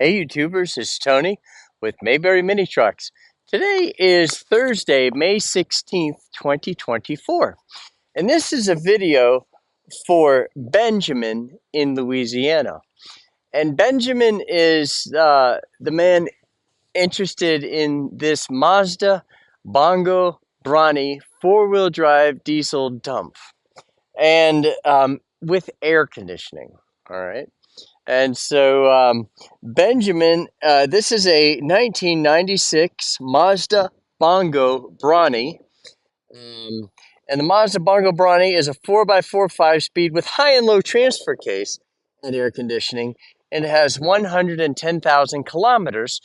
Hey YouTubers, it's Tony with Mayberry Mini Trucks. Today is Thursday, May 16th, 2024. And this is a video for Benjamin in Louisiana. And Benjamin is the man interested in this Mazda Bongo Brawny four-wheel drive diesel dump. And with air conditioning, all right? And so Benjamin, this is a 1996 Mazda Bongo Brawny. And the Mazda Bongo Brawny is a 4x4 5-speed with high and low transfer case and air conditioning. And it has 110,000 kilometers,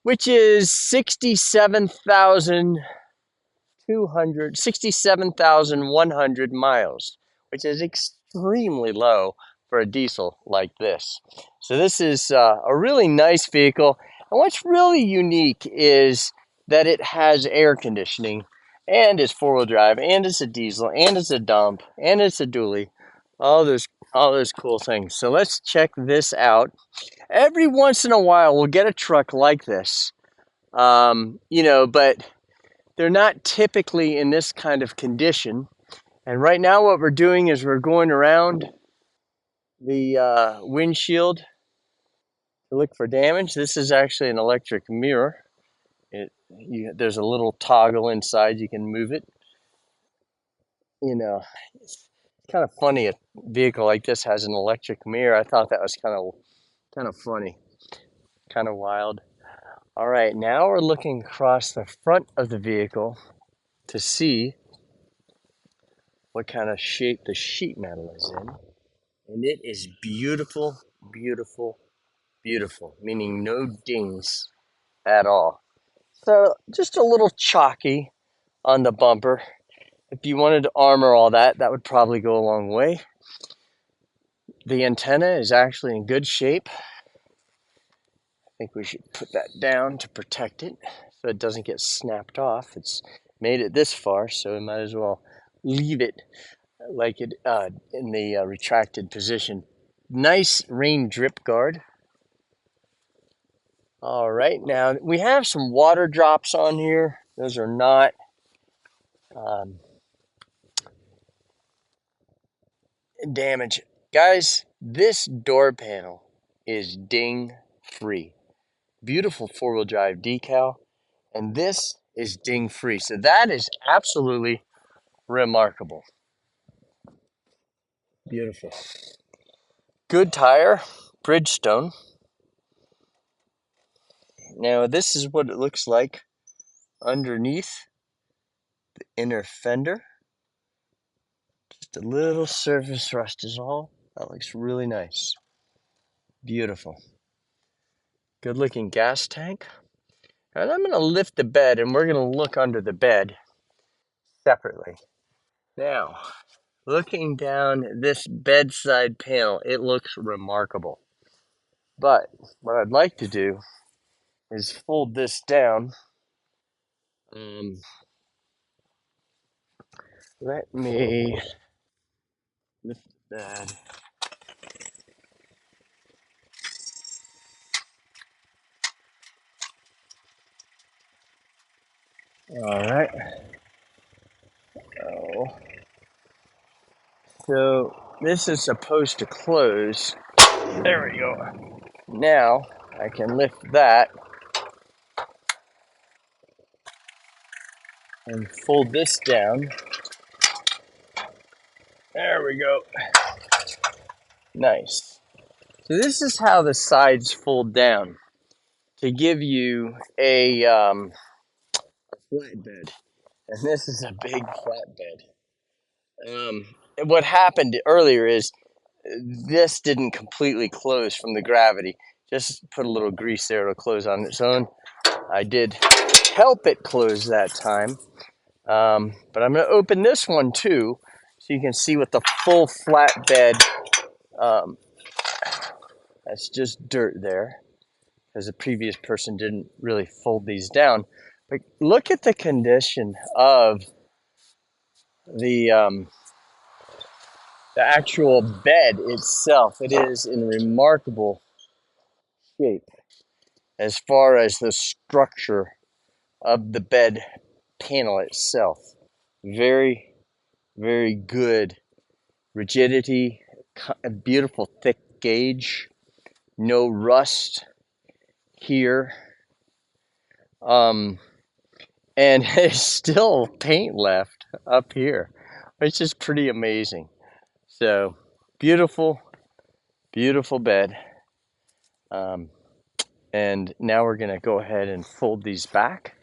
which is 67,100 miles, which is extremely low for a diesel like this. So this is a really nice vehicle. And what's really unique is that it has air conditioning and it's four-wheel drive and it's a diesel and it's a dump and it's a dually. All those cool things. So let's check this out. Every once in a while we'll get a truck like this. But they're not typically in this kind of condition. And right now what we're doing is we're going around the windshield to look for damage. This is actually an electric mirror. There's a little toggle inside. You can move it. It's kind of funny a vehicle like this has an electric mirror. I thought that was kind of funny, kind of wild. All right, now we're looking across the front of the vehicle to see what kind of shape the sheet metal is in. And it is beautiful, beautiful, beautiful, meaning no dings at all. So just a little chalky on the bumper. If you wanted to armor all that, that would probably go a long way. The antenna is actually in good shape. I think we should put that down to protect it so it doesn't get snapped off. It's made it this far, so we might as well leave it like it in the retracted position. Nice rain drip guard. All right, now we have some water drops on here. Those are not damage. Guys, this door panel is ding free. Beautiful four-wheel drive decal, and this is ding free. So that is absolutely remarkable. Beautiful. Good tire, Bridgestone. Now this is what it looks like underneath the inner fender. Just a little surface rust is all. That looks really nice. Beautiful. Good looking gas tank. And I'm going to lift the bed and we're going to look under the bed separately. Now, looking down this bedside panel, it looks remarkable. But what I'd like to do is fold this down. Let me lift the bed. All right. Oh. So this is supposed to close. There we go. Now I can lift that and fold this down. There we go. Nice. So this is how the sides fold down to give you a flatbed. And this is a big flatbed. What happened earlier is this didn't completely close from the gravity. Just put a little grease there, it'll close on its own. I did help it close that time. But I'm going to open this one too, so you can see what the full flatbed, that's just dirt there, because the previous person didn't really fold these down. But look at the condition of the actual bed itself. It is in remarkable shape. as far as the structure of the bed panel itself. Very, very good rigidity, a beautiful thick gauge, no rust here. And there's still paint left up here, which is pretty amazing. So beautiful, beautiful bed. And now we're gonna go ahead and fold these back.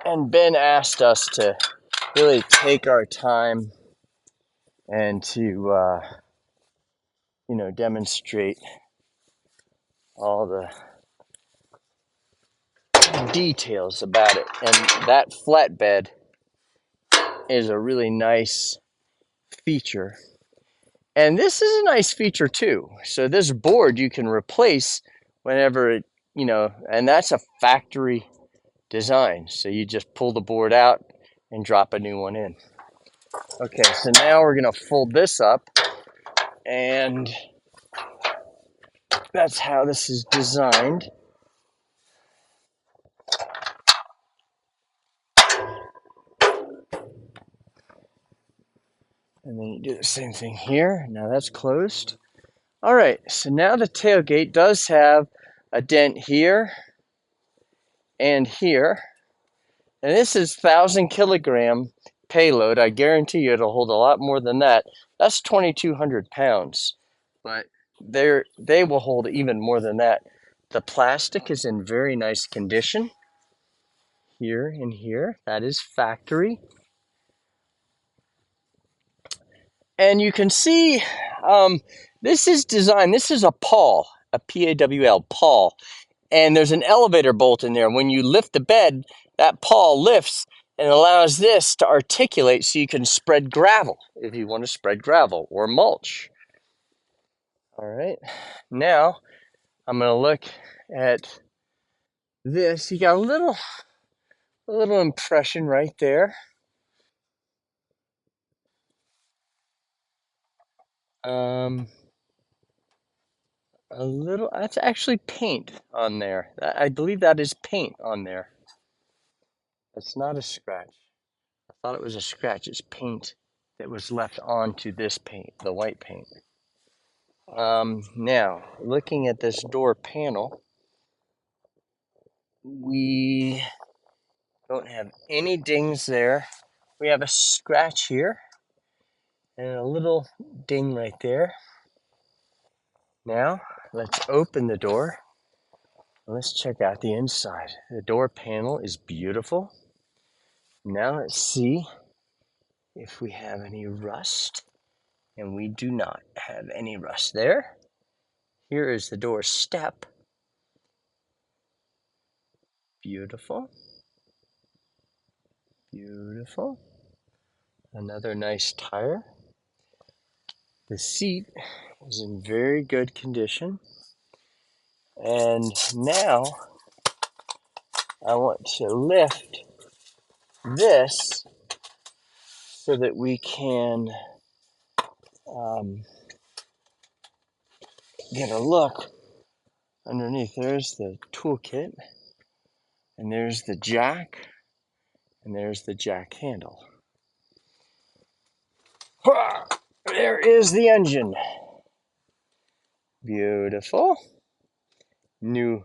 And Ben asked us to really take our time and to, demonstrate all the details about it. And that flatbed is a really nice feature. And this is a nice feature too. So this board you can replace whenever it, and that's a factory design. So you just pull the board out and drop a new one in. Okay, so now we're gonna fold this up, and that's how this is designed. And then you do the same thing here. Now that's closed. All right, so now the tailgate does have a dent here and here. And this is 1,000 kilogram payload. I guarantee you it'll hold a lot more than that. That's 2,200 pounds, but they will hold even more than that. The plastic is in very nice condition. Here and here, that is factory. And you can see this is designed, this is a pawl, a P-A-W-L, pawl. And there's an elevator bolt in there. When you lift the bed, that pawl lifts and allows this to articulate so you can spread gravel if you want to spread gravel or mulch. All right, now I'm going to look at this. You got a little impression right there. A little, that's actually paint on there. I believe that is paint on there. That's not a scratch. I thought it was a scratch. It's paint that was left onto this paint, the white paint. Now, looking at this door panel, we don't have any dings there. We have a scratch here and a little ding right there. Now, let's open the door. Let's check out the inside. The door panel is beautiful. Now let's see if we have any rust. And we do not have any rust there. Here is the door step. Beautiful. Beautiful. Another nice tire. The seat is in very good condition. And now I want to lift this so that we can get a look underneath. There's the toolkit, and there's the jack, and there's the jack handle. There is the engine. Beautiful. New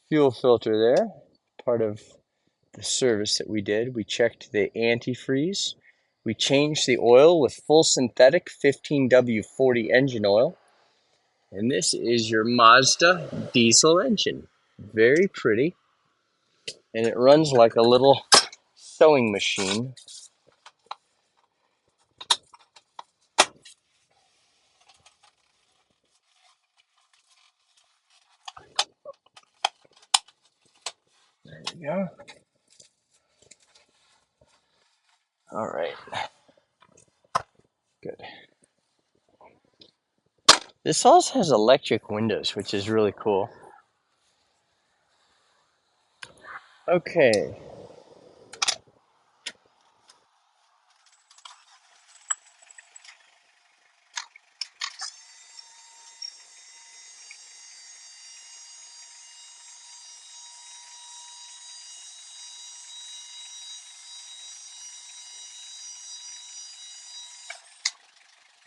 fuel filter there, part of the service that we did. We checked the antifreeze. We changed the oil with full synthetic 15W40 engine oil. And this is your Mazda diesel engine. Very pretty. And it runs like a little sewing machine. There we go. All right. Good. This also has electric windows, which is really cool. Okay.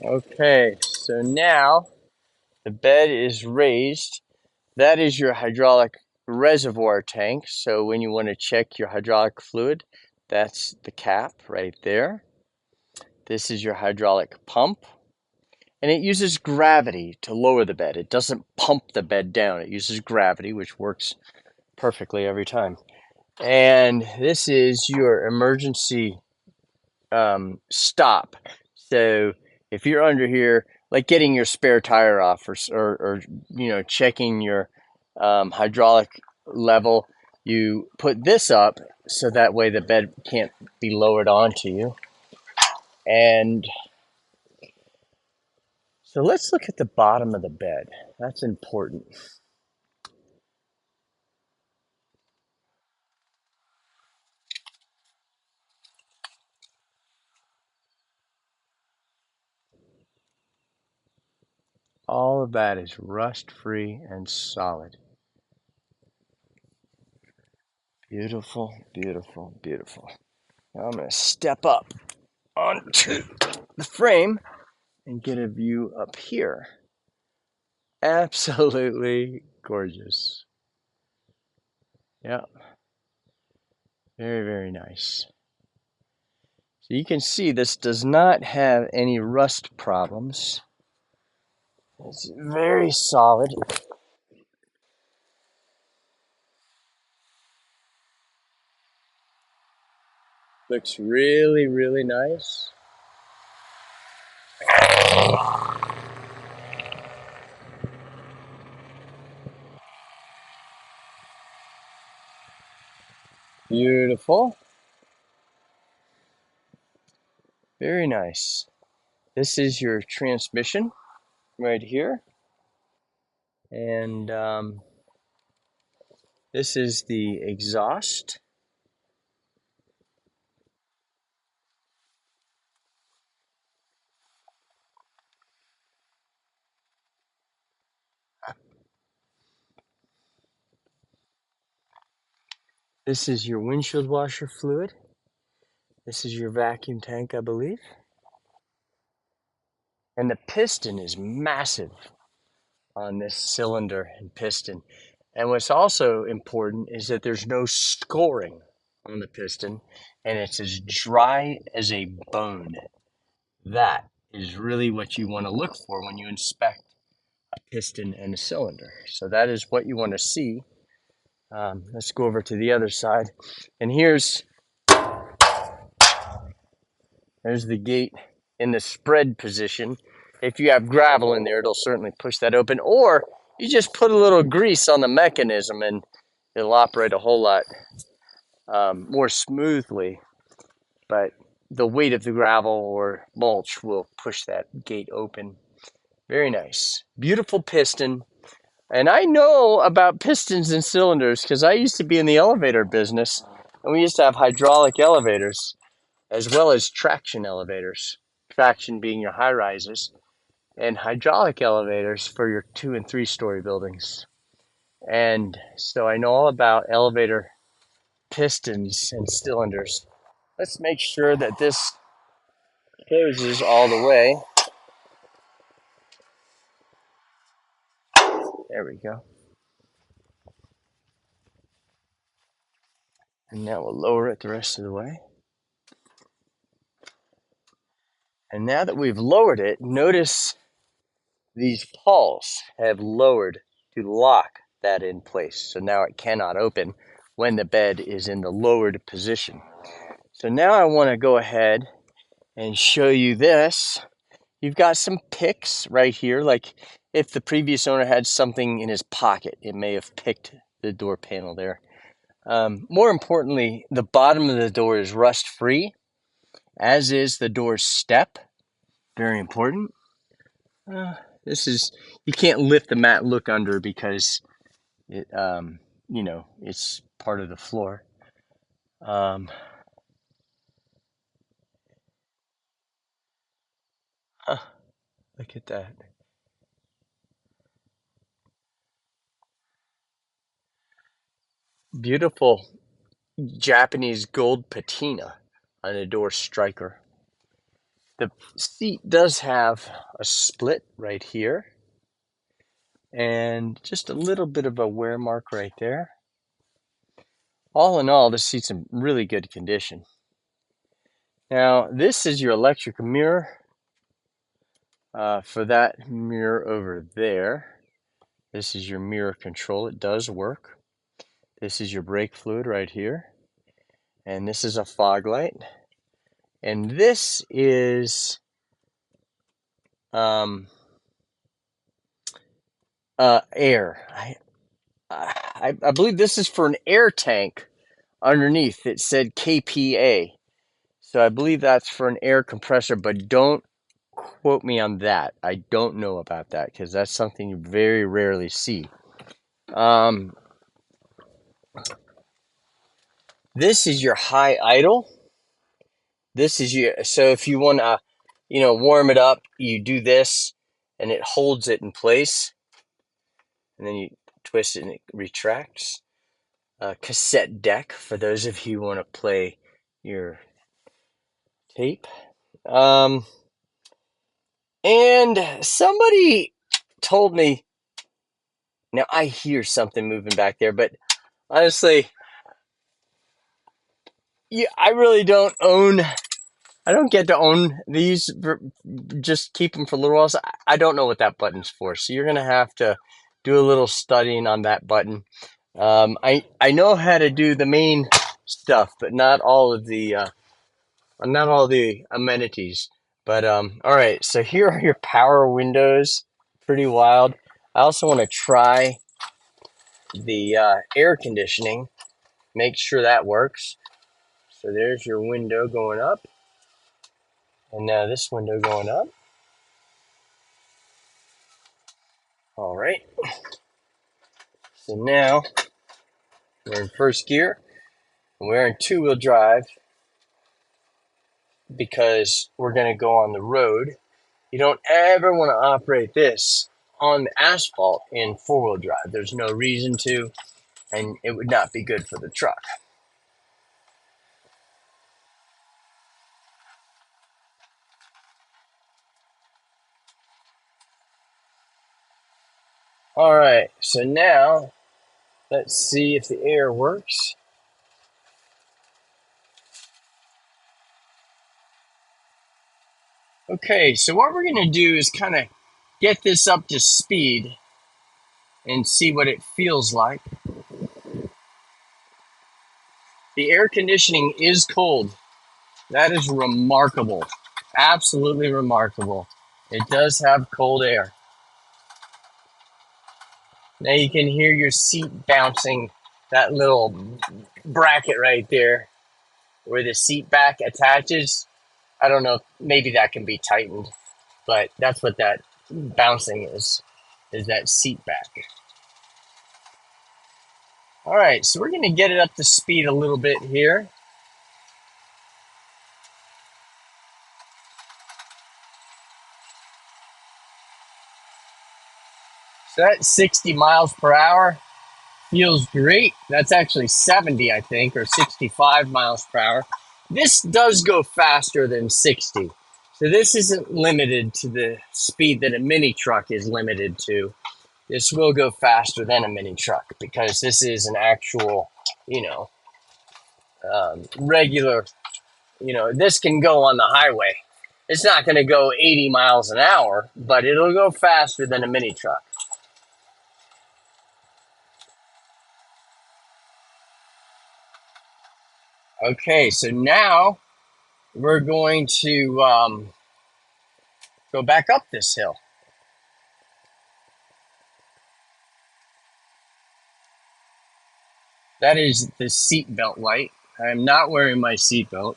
Okay, so now the bed is raised. That is your hydraulic reservoir tank. So when you want to check your hydraulic fluid, that's the cap right there. This is your hydraulic pump. And it uses gravity to lower the bed. It doesn't pump the bed down. It uses gravity, which works perfectly every time. And this is your emergency stop. So if you're under here, like getting your spare tire off, or checking your hydraulic level, you put this up so that way the bed can't be lowered onto you. And so let's look at the bottom of the bed. That's important. All of that is rust free and solid. Beautiful, beautiful, beautiful. Now I'm going to step up onto the frame and get a view up here. Absolutely gorgeous. Yeah, very, very nice. So you can see this does not have any rust problems. It's very solid. Looks really, really nice. Beautiful. Very nice. This is your transmission right here. And this is the exhaust. This is your windshield washer fluid. This is your vacuum tank, I believe. And the piston is massive on this cylinder and piston. And what's also important is that there's no scoring on the piston, and it's as dry as a bone. That is really what you want to look for when you inspect a piston and a cylinder. So that is what you want to see. Let's go over to the other side. And there's the gate in the spread position. If you have gravel in there, it'll certainly push that open. Or you just put a little grease on the mechanism and it'll operate a whole lot more smoothly. But the weight of the gravel or mulch will push that gate open. Very nice. Beautiful piston. And I know about pistons and cylinders because I used to be in the elevator business, and we used to have hydraulic elevators as well as traction elevators. Traction being your high rises, and hydraulic elevators for your 2 and 3 story buildings. And so I know all about elevator pistons and cylinders. Let's make sure that this closes all the way. There we go. And now we'll lower it the rest of the way. And now that we've lowered it, notice these pawls have lowered to lock that in place. So now it cannot open when the bed is in the lowered position. So now I want to go ahead and show you this. You've got some picks right here. Like if the previous owner had something in his pocket, it may have picked the door panel there. More importantly, the bottom of the door is rust free, as is the door step. Very important. This is, you can't lift the mat, look under because it, it's part of the floor. Um, huh, look at that. Beautiful Japanese gold patina on the door striker. The seat does have a split right here and just a little bit of a wear mark right there. All in all, this seat's in really good condition. Now, this is your electric mirror for that mirror over there. This is your mirror control. It does work. This is your brake fluid right here. And this is a fog light. And this is air. I believe this is for an air tank underneath. It said KPA. So I believe that's for an air compressor, but don't quote me on that. I don't know about that because that's something you very rarely see. This is your high idle. This is your, so if you want to, warm it up, you do this and it holds it in place. And then you twist it and it retracts. Cassette deck for those of you who want to play your tape. And somebody told me, now I hear something moving back there, but honestly, I really don't own, I don't get to own these, just keep them for a little while. So I don't know what that button's for. So you're going to have to do a little studying on that button. I know how to do the main stuff, but not all the amenities. But all right, so here are your power windows. Pretty wild. I also want to try the air conditioning. Make sure that works. So there's your window going up, and now this window going up. All right. So now we're in first gear. And we're in two-wheel drive because we're going to go on the road. You don't ever want to operate this on the asphalt in four-wheel drive. There's no reason to, and it would not be good for the truck. All right, so now let's see if the air works. Okay, so what we're going to do is kind of get this up to speed and see what it feels like. The air conditioning is cold. That is remarkable. Absolutely remarkable. It does have cold air. Now you can hear your seat bouncing, that little bracket right there where the seat back attaches. I don't know, maybe that can be tightened, but that's what that bouncing is that seat back. All right, so we're going to get it up to speed a little bit here. So that's 60 miles per hour. Feels great. That's actually 70, I think, or 65 miles per hour. This does go faster than 60. So this isn't limited to the speed that a mini truck is limited to. This will go faster than a mini truck because this is an actual, regular, this can go on the highway. It's not going to go 80 miles an hour, but it'll go faster than a mini truck. Okay, so now we're going to go back up this hill. That is the seatbelt light. I am not wearing my seatbelt.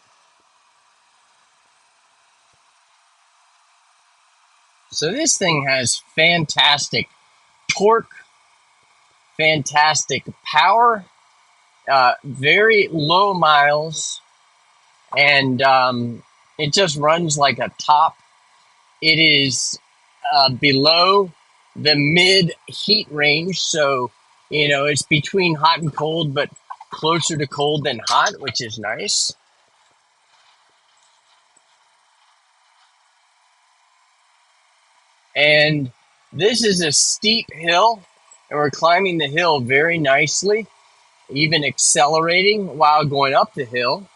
So this thing has fantastic torque, fantastic power, very low miles, and it just runs like a top. It is below the mid heat range, so it's between hot and cold, but closer to cold than hot, which is nice. And this is a steep hill, and we're climbing the hill very nicely, even accelerating while going up the hill.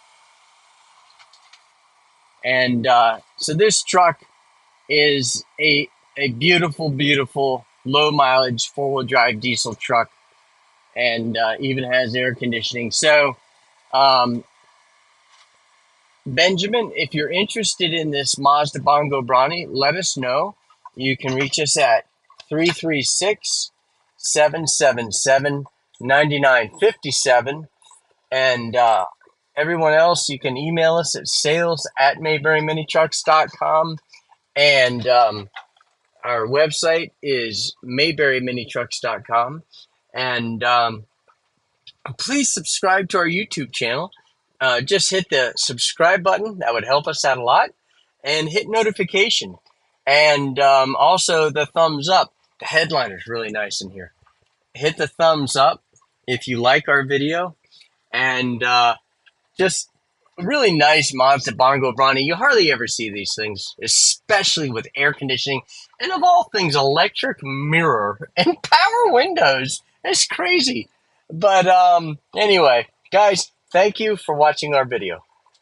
And so this truck is a beautiful, beautiful low mileage 4-wheel drive diesel truck, and even has air conditioning. So, um, Benjamin, if you're interested in this Mazda Bongo Brawny, let us know. You can reach us at 336-777-9957. And everyone else, you can email us at sales@mayberryminitrucks.com. And our website is mayberryminitrucks.com. And please subscribe to our YouTube channel. Just hit the subscribe button. That would help us out a lot. And hit notification. And also the thumbs up. The headliner is really nice in here. Hit the thumbs up if you like our video. And just a really nice Mazda Bongo Brawny. You hardly ever see these things, especially with air conditioning and, of all things, electric mirror and power windows. It's crazy. But anyway, guys, thank you for watching our video.